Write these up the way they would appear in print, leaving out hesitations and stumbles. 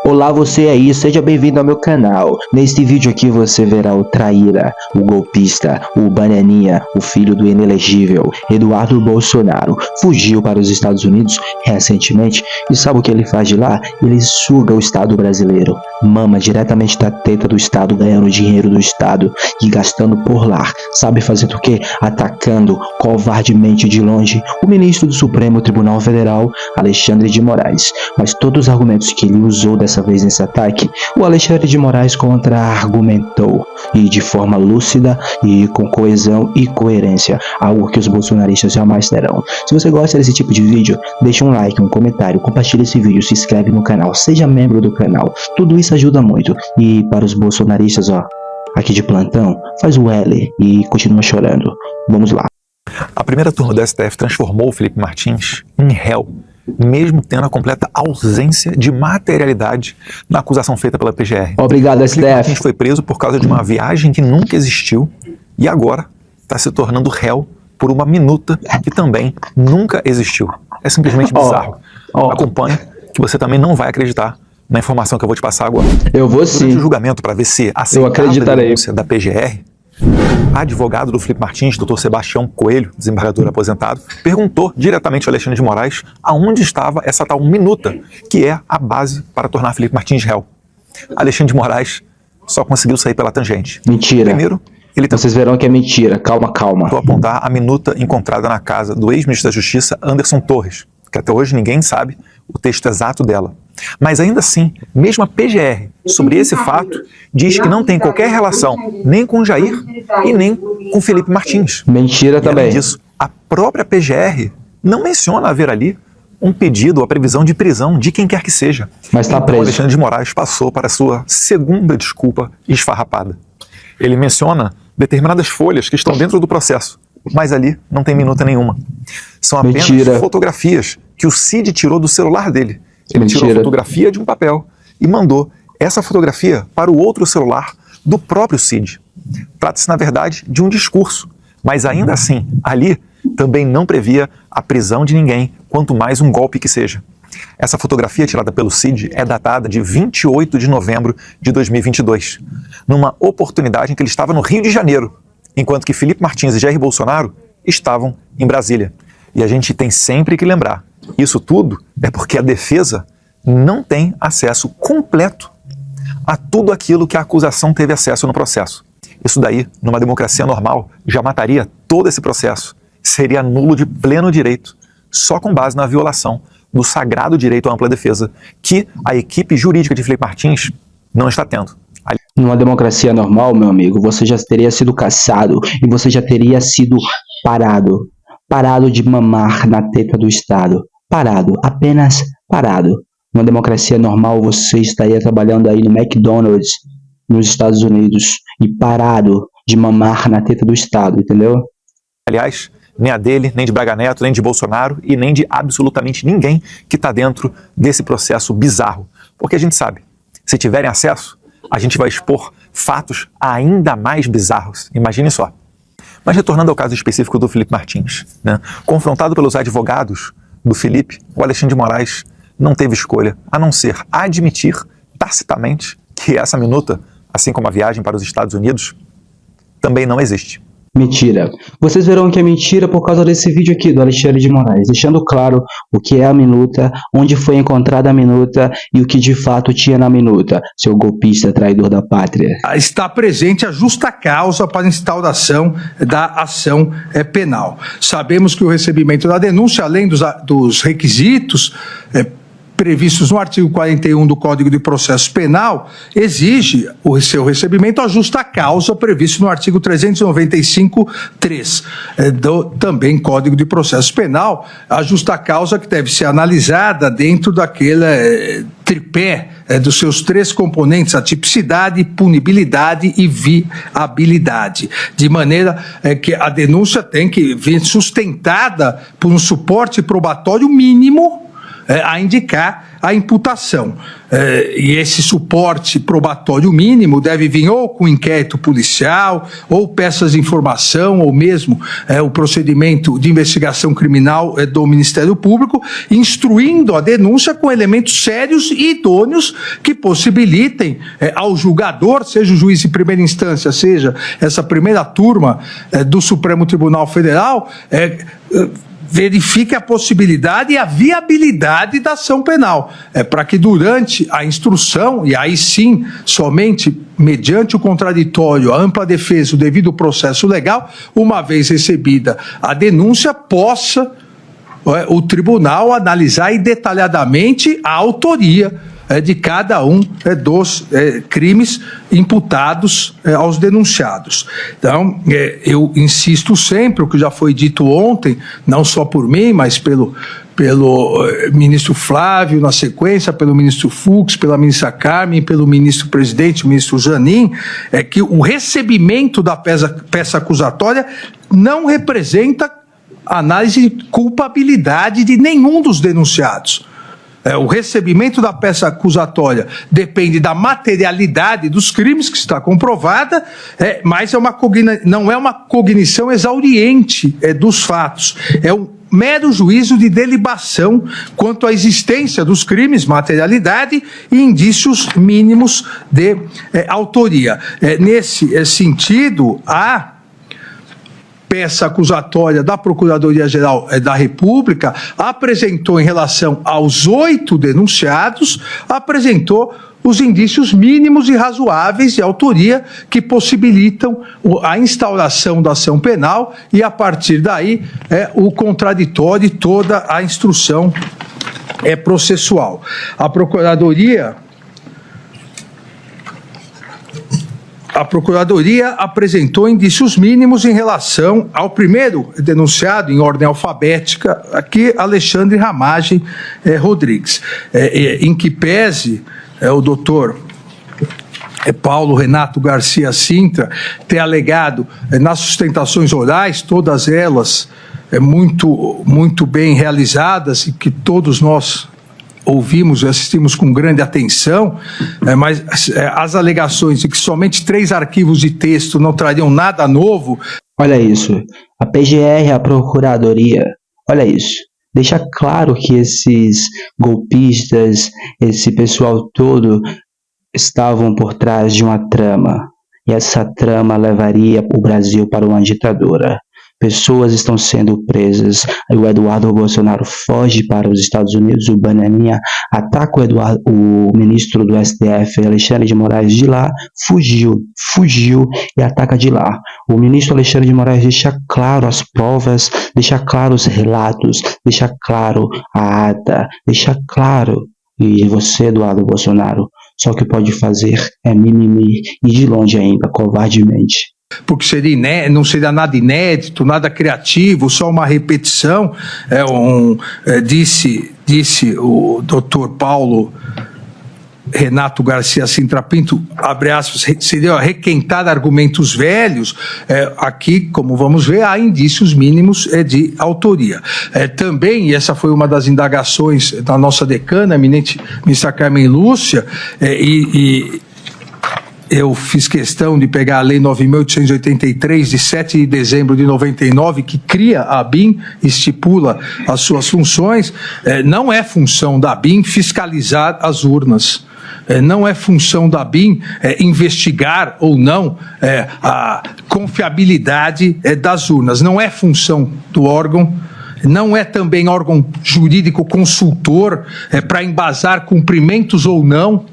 Olá você aí, seja bem-vindo ao meu canal. Neste vídeo aqui você verá o traíra, o golpista, o bananinha, o filho do inelegível, Eduardo Bolsonaro. Fugiu para os Estados Unidos recentemente e sabe o que ele faz de lá? Ele suga o Estado brasileiro, mama diretamente da teta do Estado, ganhando dinheiro do Estado e gastando por lá. Sabe fazer o quê? Atacando covardemente de longe o ministro do Supremo Tribunal Federal, Alexandre de Moraes. Mas todos os argumentos que ele usou dessa vez nesse ataque, o Alexandre de Moraes contra-argumentou, e de forma lúcida e com coesão e coerência, algo que os bolsonaristas jamais terão. Se você gosta desse tipo de vídeo, deixa um like, um comentário, compartilha esse vídeo, se inscreve no canal, seja membro do canal, tudo isso ajuda muito. E para os bolsonaristas, ó, aqui de plantão, faz o L e continua chorando. Vamos lá. A primeira turma do STF transformou o Felipe Martins em réu, mesmo tendo a completa ausência de materialidade na acusação feita pela PGR. Obrigado, o Felipe Martins STF. foi preso por causa de uma viagem que nunca existiu e agora está se tornando réu por uma minuta que também nunca existiu. É simplesmente bizarro. Acompanhe, que você também não vai acreditar na informação que eu vou te passar agora. Eu vou sim. Durante o julgamento, para ver se aceitava a denúncia da PGR, o advogado do Felipe Martins, Dr. Sebastião Coelho, desembargador aposentado, perguntou diretamente ao Alexandre de Moraes aonde estava essa tal minuta, que é a base para tornar Felipe Martins réu. Alexandre de Moraes só conseguiu sair pela tangente. Mentira. Primeiro, ele Vocês verão que é mentira. Calma, calma. tentou apontar a minuta encontrada na casa do ex-ministro da Justiça, Anderson Torres, que até hoje ninguém sabe o texto exato dela. Mas ainda assim, mesmo a PGR, sobre esse fato, diz que não tem qualquer relação nem com Jair e nem com Felipe Martins. Mentira também. Além disso, a própria PGR não menciona haver ali um pedido ou a previsão de prisão de quem quer que seja. Mas está preso. Alexandre de Moraes passou para a sua segunda desculpa esfarrapada. Ele menciona determinadas folhas que estão dentro do processo, mas ali não tem minuta nenhuma. São apenas fotografias que o Cid tirou do celular dele. Ele tirou a fotografia de um papel e mandou essa fotografia para o outro celular do próprio Cid. Trata-se, na verdade, de um discurso, mas ainda assim, ali também não previa a prisão de ninguém, quanto mais um golpe que seja. Essa fotografia tirada pelo Cid é datada de 28 de novembro de 2022, numa oportunidade em que ele estava no Rio de Janeiro, enquanto que Felipe Martins e Jair Bolsonaro estavam em Brasília. E a gente tem sempre que lembrar, isso tudo é porque a defesa não tem acesso completo a tudo aquilo que a acusação teve acesso no processo. Isso daí, numa democracia normal, já mataria todo esse processo. Seria nulo de pleno direito, só com base na violação do sagrado direito à ampla defesa, que a equipe jurídica de Felipe Martins não está tendo. Numa democracia normal, meu amigo, você já teria sido caçado e você já teria sido parado. Parado de mamar na teta do Estado. Parado, apenas parado. Numa democracia normal, você estaria trabalhando aí no McDonald's, nos Estados Unidos, e parado de mamar na teta do Estado, entendeu? Aliás, nem a dele, nem de Braga Neto, nem de Bolsonaro e nem de absolutamente ninguém que está dentro desse processo bizarro. Porque a gente sabe, se tiverem acesso, a gente vai expor fatos ainda mais bizarros. Imagine só. Mas retornando ao caso específico do Felipe Martins, né? Confrontado pelos advogados do Felipe, o Alexandre de Moraes não teve escolha a não ser admitir tacitamente que essa minuta, assim como a viagem para os Estados Unidos, também não existe. Mentira. Vocês verão que é mentira por causa desse vídeo aqui do Alexandre de Moraes, deixando claro o que é a minuta, onde foi encontrada a minuta e o que de fato tinha na minuta, seu golpista traidor da pátria. Está presente a justa causa para a instauração da ação penal. Sabemos que o recebimento da denúncia, além dos requisitos previstos no artigo 41 do Código de Processo Penal, exige o seu recebimento à justa causa previsto no artigo 395-3 do também Código de Processo Penal, a justa causa que deve ser analisada dentro daquele tripé dos seus três componentes, a tipicidade, punibilidade e viabilidade, de maneira que a denúncia tem que vir sustentada por um suporte probatório mínimo a indicar a imputação. E esse suporte probatório mínimo deve vir ou com inquérito policial, ou peças de informação, ou mesmo o procedimento de investigação criminal do Ministério Público, instruindo a denúncia com elementos sérios e idôneos que possibilitem ao julgador, seja o juiz de primeira instância, seja essa primeira turma do Supremo Tribunal Federal, verifique a possibilidade e a viabilidade da ação penal, para que durante a instrução, e aí sim, somente mediante o contraditório, a ampla defesa, o devido processo legal, uma vez recebida a denúncia, possa o tribunal analisar detalhadamente a autoria de cada um dos crimes imputados aos denunciados. Então, eu insisto sempre, o que já foi dito ontem, não só por mim, mas pelo ministro Flávio, na sequência, pelo ministro Fux, pela ministra Carmen, pelo ministro presidente, o ministro Zanin, é que o recebimento da peça acusatória não representa análise de culpabilidade de nenhum dos denunciados. O recebimento da peça acusatória depende da materialidade dos crimes, que está comprovada, mas não é uma cognição exauriente dos fatos. É um mero juízo de delibação quanto à existência dos crimes, materialidade e indícios mínimos de autoria. Nesse sentido, a peça acusatória da Procuradoria-Geral da República apresentou, em relação aos 8 denunciados, apresentou os indícios mínimos e razoáveis de autoria que possibilitam a instauração da ação penal e, a partir daí, o contraditório e toda a instrução processual. A Procuradoria apresentou indícios mínimos em relação ao primeiro denunciado, em ordem alfabética, aqui, Alexandre Ramagem Rodrigues, em que pese o doutor Paulo Renato Garcia Sintra ter alegado nas sustentações orais, todas elas muito bem realizadas, e que todos nós ouvimos e assistimos com grande atenção, mas as alegações de que somente 3 arquivos de texto não trariam nada novo. Olha isso, a PGR, a Procuradoria, olha isso, deixa claro que esses golpistas, esse pessoal todo, estavam por trás de uma trama, e essa trama levaria o Brasil para uma ditadura. Pessoas estão sendo presas, o Eduardo Bolsonaro foge para os Estados Unidos, o Bananinha ataca o ministro do STF, Alexandre de Moraes, de lá, fugiu e ataca de lá. O ministro Alexandre de Moraes deixa claro as provas, deixa claro os relatos, deixa claro a ata, deixa claro, e você, Eduardo Bolsonaro, só o que pode fazer é mimimi, e de longe ainda, covardemente. Porque não seria nada inédito, nada criativo, só uma repetição. Disse o doutor Paulo Renato Garcia Sintra Pinto, abre aspas, seria requentar argumentos velhos. Aqui, como vamos ver, há indícios mínimos de autoria. Também, e essa foi uma das indagações da nossa decana, a eminente ministra Carmen Lúcia, eu fiz questão de pegar a Lei 9.883, de 7 de dezembro de 99, que cria a ABIN, estipula as suas funções. Não é função da ABIN fiscalizar as urnas. Não é função da ABIN investigar ou não a confiabilidade das urnas. Não é função do órgão. Não é também órgão jurídico consultor para embasar cumprimentos ou não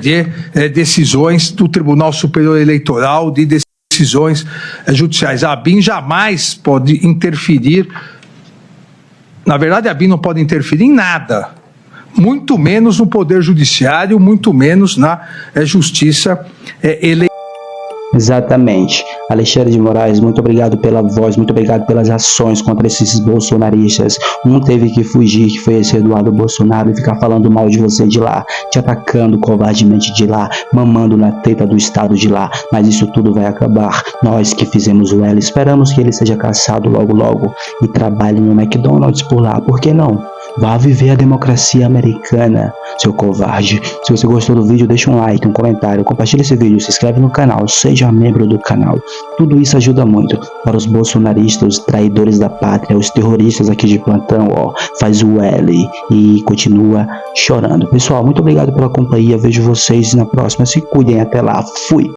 de decisões do Tribunal Superior Eleitoral, de decisões judiciais. A ABIN jamais pode interferir, na verdade a ABIN não pode interferir em nada, muito menos no Poder Judiciário, muito menos na Justiça Eleitoral. Exatamente. Alexandre de Moraes, muito obrigado pela voz, muito obrigado pelas ações contra esses bolsonaristas. Um teve que fugir, que foi esse Eduardo Bolsonaro, e ficar falando mal de você de lá, te atacando covardemente de lá, mamando na teta do Estado de lá. Mas isso tudo vai acabar. Nós que fizemos o L, esperamos que ele seja caçado logo logo e trabalhe no McDonald's por lá. Por que não? Vá viver a democracia americana, seu covarde. Se você gostou do vídeo, deixa um like, um comentário, compartilha esse vídeo, se inscreve no canal, seja membro do canal. Tudo isso ajuda muito para os bolsonaristas, os traidores da pátria, os terroristas aqui de plantão, ó. Faz o L e continua chorando. Pessoal, muito obrigado pela companhia. Vejo vocês na próxima. Se cuidem. Até lá. Fui.